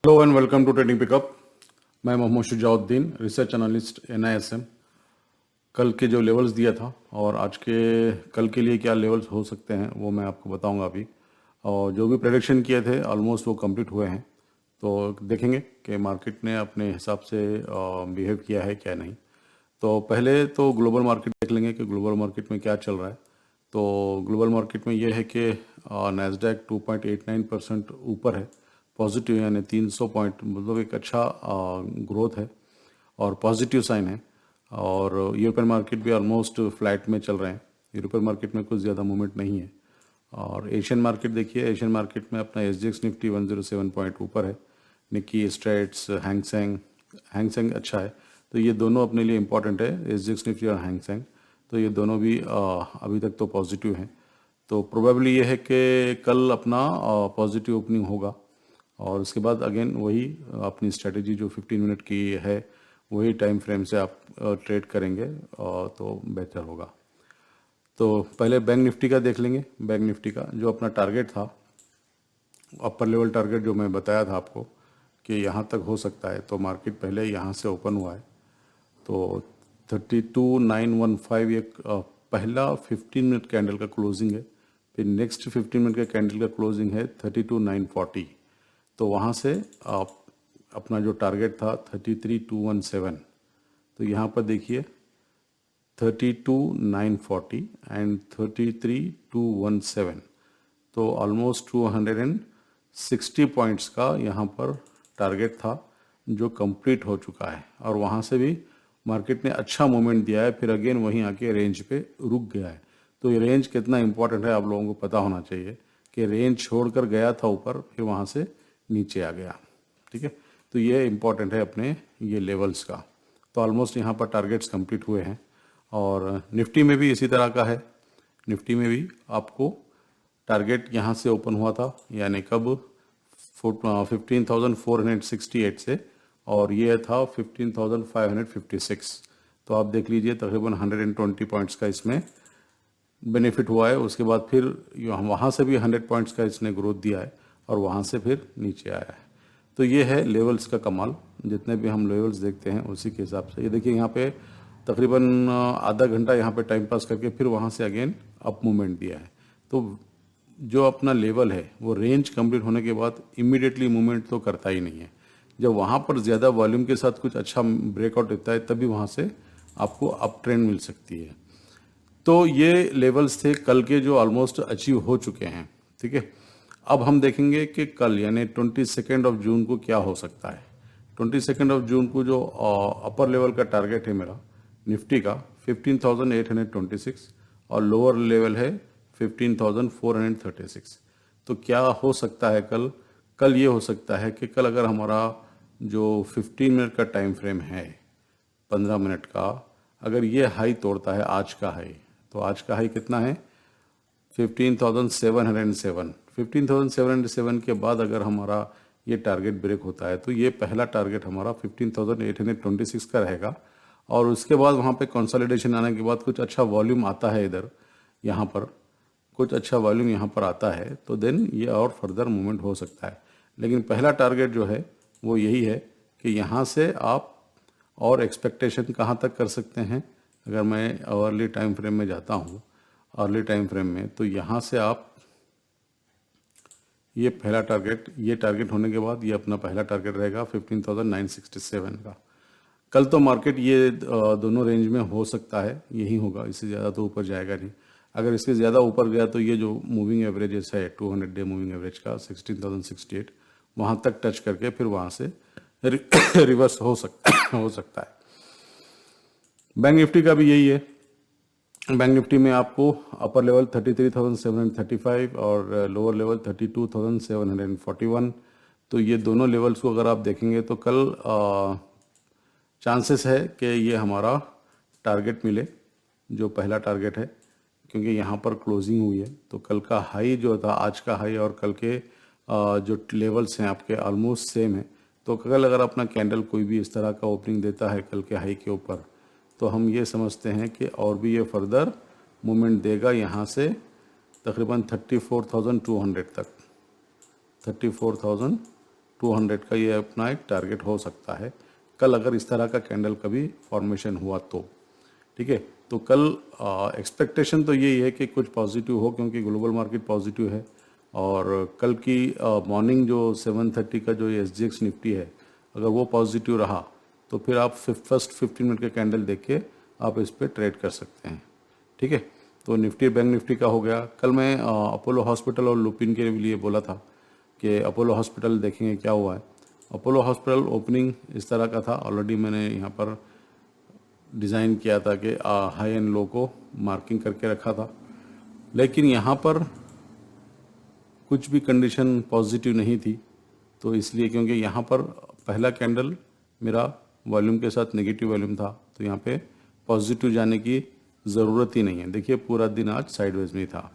Hello and welcome to trading pickup. मैं Mohammad Shujauddin, research analyst NISM। कल के जो लेवल्स दिया था और आज के कल के लिए क्या लेवल्स हो सकते हैं वो मैं आपको बताऊंगा अभी। और जो भी प्रेडिक्शन किए थे ऑलमोस्ट वो कंप्लीट हुए हैं। तो देखेंगे कि मार्केट ने अपने हिसाब से बिहेव किया है क्या नहीं। तो पहले तो ग्लोबल मार्केट देख लेंगे कि ग्लोबल मार्केट में क्या चल रहा है। तो ग्लोबल मार्केट में ये है कि नैस्डैक 2.89% ऊपर है, पॉजिटिव, यानी 300 पॉइंट, मतलब एक अच्छा ग्रोथ है और पॉजिटिव साइन है। और यूरोपियन मार्केट भी ऑलमोस्ट फ्लैट में चल रहे हैं। यूरोपियन मार्केट में कुछ ज़्यादा मूवमेंट नहीं है। और एशियन मार्केट देखिए, एशियन मार्केट में अपना SGX निफ्टी 107 पॉइंट ऊपर है। निक्की, स्ट्रेट्स, हैंगसेंग अच्छा है। तो ये दोनों अपने लिए इम्पॉर्टेंट है, SGX निफ्टी और हैंगसेंग। तो ये दोनों भी अभी तक तो पॉजिटिव हैं। तो प्रोबेबली ये है कि कल अपना पॉजिटिव ओपनिंग होगा और उसके बाद अगेन वही अपनी स्ट्रेटेजी जो 15 मिनट की है वही टाइम फ्रेम से आप ट्रेड करेंगे तो बेहतर होगा। तो पहले बैंक निफ्टी का देख लेंगे। बैंक निफ्टी का जो अपना टारगेट था, अपर लेवल टारगेट जो मैं बताया था आपको कि यहाँ तक हो सकता है, तो मार्केट पहले यहाँ से ओपन हुआ है। तो 32,915 एक पहला 15 मिनट कैंडल का क्लोजिंग है। फिर नेक्स्ट 15 मिनट का कैंडल का क्लोजिंग है 32,940। तो वहाँ से आप अपना जो टारगेट था 33,217, तो यहाँ पर देखिए 32,940 एंड 33,217। तो ऑलमोस्ट 260 पॉइंट्स का यहाँ पर टारगेट था जो कंप्लीट हो चुका है। और वहाँ से भी मार्केट ने अच्छा मूवमेंट दिया है, फिर अगेन वहीं आके रेंज पे रुक गया है। तो ये रेंज कितना इंपॉर्टेंट है आप लोगों को पता होना चाहिए कि रेंज छोड़कर गया था ऊपर, फिर वहाँ से नीचे आ गया। ठीक है, तो ये इम्पॉर्टेंट है अपने ये लेवल्स का। तो ऑलमोस्ट यहाँ पर टारगेट्स कंप्लीट हुए हैं। और निफ्टी में भी इसी तरह का है। निफ्टी में भी आपको टारगेट यहाँ से ओपन हुआ था, यानी कब 15,468 से, और ये था 15,556। तो आप देख लीजिए तकरीबन 120 पॉइंट्स का इसमें बेनिफिट हुआ है। उसके बाद फिर वहाँ से भी 100 पॉइंट्स का इसने ग्रोथ दिया है और वहाँ से फिर नीचे आया है। तो ये है लेवल्स का कमाल। जितने भी हम लेवल्स देखते हैं उसी के हिसाब से ये देखिए, यहाँ पे तकरीबन आधा घंटा यहाँ पे टाइम पास करके फिर वहाँ से अगेन अप मूवमेंट दिया है। तो जो अपना लेवल है वो रेंज कंप्लीट होने के बाद इमीडिएटली मूवमेंट तो करता ही नहीं है। जब वहाँ पर ज़्यादा वॉल्यूम के साथ कुछ अच्छा ब्रेकआउट देता है तभी वहाँ से आपको अप ट्रेंड मिल सकती है। तो ये लेवल्स थे कल के जो ऑलमोस्ट अचीव हो चुके हैं। ठीक है, अब हम देखेंगे कि कल यानी 22 जून को क्या हो सकता है। 22 जून को जो अपर लेवल का टारगेट है मेरा निफ्टी का 15,826 और लोअर लेवल है 15,436। तो क्या हो सकता है कल? कल ये हो सकता है कि कल अगर हमारा जो 15 मिनट का टाइम फ्रेम है, 15 मिनट का, अगर ये हाई तोड़ता है आज का हाई, तो आज का हाई कितना है 15,707। 15,707 के बाद अगर हमारा ये टारगेट ब्रेक होता है तो ये पहला टारगेट हमारा 15,826 का रहेगा। और उसके बाद वहाँ पे कंसोलिडेशन आने के बाद कुछ अच्छा वॉल्यूम आता है इधर, यहाँ पर कुछ अच्छा वॉल्यूम यहाँ पर आता है तो देन ये और फर्दर मूवमेंट हो सकता है। लेकिन पहला टारगेट जो है वो यही है कि यहाँ से आप और एक्सपेक्टेशन कहाँ तक कर सकते हैं। अगर मैं अर्ली टाइम फ्रेम में जाता हूँ, अर्ली टाइम फ्रेम में, तो यहाँ से आप ये पहला टारगेट, ये टारगेट होने के बाद ये अपना पहला टारगेट रहेगा 15,967 का। कल तो मार्केट ये दोनों रेंज में हो सकता है, यही होगा, इससे ज़्यादा तो ऊपर जाएगा नहीं। अगर इसके ज़्यादा ऊपर गया तो ये जो मूविंग एवरेजेस है 200 डे मूविंग एवरेज का 16,068, वहाँ तक टच करके फिर वहाँ से रिवर्स हो सकता है। बैंक निफ्टी का भी यही है। बैंक निफ्टी में आपको अपर लेवल 33,735 और लोअर लेवल 32,741। तो ये दोनों लेवल्स को अगर आप देखेंगे तो कल चांसेस है कि ये हमारा टारगेट मिले, जो पहला टारगेट है, क्योंकि यहाँ पर क्लोजिंग हुई है। तो कल का हाई जो था, आज का हाई और कल के जो लेवल्स हैं आपके ऑलमोस्ट सेम है। तो कल अगर अपना कैंडल कोई भी इस तरह का ओपनिंग देता है कल के हाई के ऊपर, तो हम ये समझते हैं कि और भी ये फर्दर मूवमेंट देगा यहाँ से तकरीबन 34,200 तक, 34,200 200 का ये अपना एक टारगेट हो सकता है कल, अगर इस तरह का कैंडल कभी फॉर्मेशन हुआ तो। ठीक है, तो कल एक्सपेक्टेशन तो यही है कि कुछ पॉजिटिव हो, क्योंकि ग्लोबल मार्केट पॉजिटिव है। और कल की मॉर्निंग जो 7:30 का जो SGX निफ्टी है, अगर वो पॉजिटिव रहा तो फिर आप फर्स्ट 15 मिनट के कैंडल देख के आप इस पर ट्रेड कर सकते हैं। ठीक है, तो निफ्टी बैंक निफ्टी का हो गया। कल मैं अपोलो हॉस्पिटल और लुपिन के लिए बोला था कि अपोलो हॉस्पिटल देखेंगे क्या हुआ है। अपोलो हॉस्पिटल ओपनिंग इस तरह का था, ऑलरेडी मैंने यहाँ पर डिज़ाइन किया था कि हाई एंड लो को मार्किंग करके रखा था, लेकिन यहाँ पर कुछ भी कंडीशन पॉजिटिव नहीं थी। तो इसलिए, क्योंकि यहाँ पर पहला कैंडल मेरा वॉल्यूम के साथ नेगेटिव वॉल्यूम था, तो यहाँ पे पॉजिटिव जाने की ज़रूरत ही नहीं है। देखिए पूरा दिन आज साइडवेज में ही था।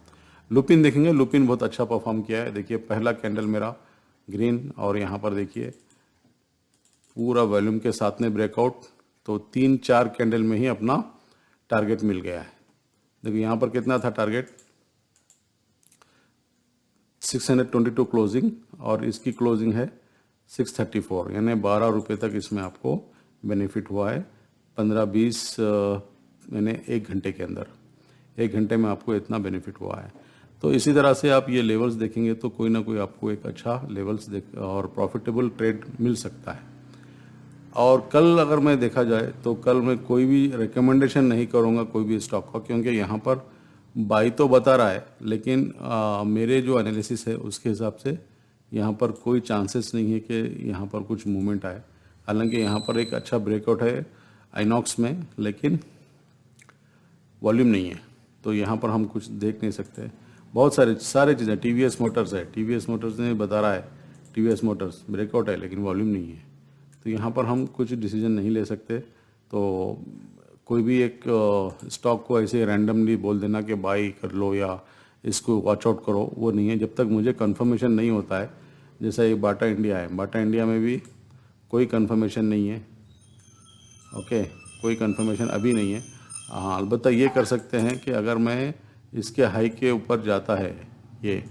लुपिन देखेंगे, लुपिन बहुत अच्छा परफॉर्म किया है। देखिए पहला कैंडल मेरा ग्रीन, और यहाँ पर देखिए पूरा वॉल्यूम के साथ में ब्रेकआउट, तो 3-4 कैंडल में ही अपना टारगेट मिल गया है। देखिए यहाँ पर कितना था टारगेट, 622 क्लोजिंग, और इसकी क्लोजिंग है 634, यानी 12 रुपये तक इसमें आपको बेनिफिट हुआ है 15-20 यानी 1 घंटे के अंदर। 1 घंटे में आपको इतना बेनिफिट हुआ है। तो इसी तरह से आप ये लेवल्स देखेंगे तो कोई ना कोई आपको एक अच्छा लेवल्स और प्रॉफिटेबल ट्रेड मिल सकता है। और कल अगर मैं देखा जाए तो कल मैं कोई भी रिकमेंडेशन नहीं करूँगा कोई भी स्टॉक का, क्योंकि यहाँ पर बाई तो बता रहा है, लेकिन मेरे जो एनालिसिस है उसके हिसाब से यहाँ पर कोई चांसेस नहीं है कि यहाँ पर कुछ मूवमेंट आए। हालांकि यहाँ पर एक अच्छा ब्रेकआउट है आइनॉक्स में, लेकिन वॉल्यूम नहीं है, तो यहाँ पर हम कुछ देख नहीं सकते। बहुत सारे चीज़ें, TVS मोटर्स है, TVS मोटर्स ने बता रहा है, TVS मोटर्स ब्रेकआउट है लेकिन वॉल्यूम नहीं है, तो यहाँ पर हम कुछ डिसीजन नहीं ले सकते। तो कोई भी एक स्टॉक को ऐसे रैंडमली बोल देना कि बाई कर लो या इसको वॉच आउट करो, वो नहीं है जब तक मुझे कंफर्मेशन नहीं होता है। जैसा ये बाटा इंडिया है, बाटा इंडिया में भी कोई कंफर्मेशन नहीं है। ओके, कोई कंफर्मेशन अभी नहीं है। हाँ, अलबत्ता ये कर सकते हैं कि अगर मैं इसके हाई के ऊपर जाता है, ये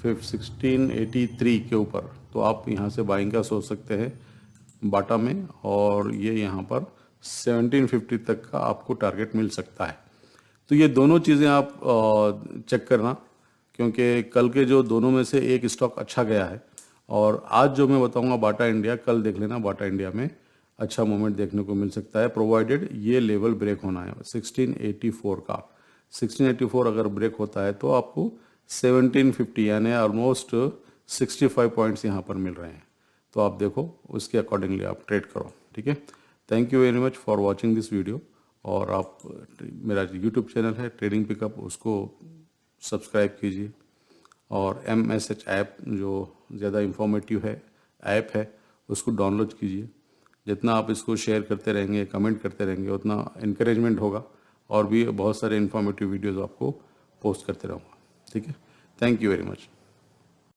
1683 के ऊपर, तो आप यहाँ से बाइंग का सोच सकते हैं बाटा में, और ये यहाँ पर 1750 तक का आपको टारगेट मिल सकता है। तो ये दोनों चीज़ें आप चेक करना, क्योंकि कल के जो दोनों में से एक स्टॉक अच्छा गया है, और आज जो मैं बताऊंगा बाटा इंडिया, कल देख लेना बाटा इंडिया में अच्छा मूवमेंट देखने को मिल सकता है, प्रोवाइडेड ये लेवल ब्रेक होना है 1684 का। 1684 अगर ब्रेक होता है तो आपको 1750 यानी ऑलमोस्ट 65 पॉइंट्स यहाँ पर मिल रहे हैं। तो आप देखो उसके अकॉर्डिंगली आप ट्रेड करो। ठीक है, thank you very much for watching this video. और आप मेरा यूट्यूब चैनल है ट्रेडिंग पिकअप, उसको सब्सक्राइब कीजिए, और MSH ऐप जो ज़्यादा इंफॉर्मेटिव है ऐप है उसको डाउनलोड कीजिए। जितना आप इसको शेयर करते रहेंगे, कमेंट करते रहेंगे, उतना इनकरेजमेंट होगा, और भी बहुत सारे इंफॉर्मेटिव वीडियोज़ आपको पोस्ट करते रहूँगा। ठीक है, थैंक यू वेरी मच।